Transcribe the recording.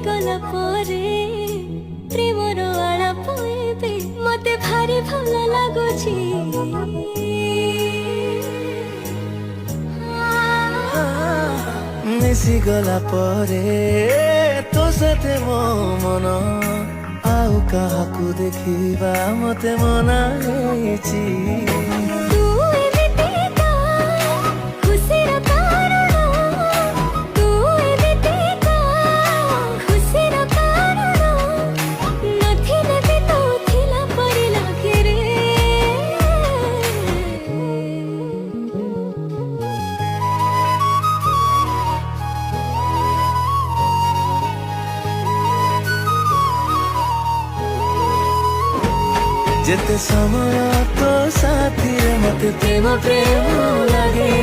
गला परे प्रेमर आलाप एबे मते भारी भल लागुची मिसी गला परे तो साथे मो मन आउ काहाकू देखिबा मते मना हेछि तू एमितिका खुशीर कारण तू एमितिका खुशीर कारण नथिले भी तो थिला परि लागे रे जेते समय तो साथी रे मते प्रेम प्रेम लागे।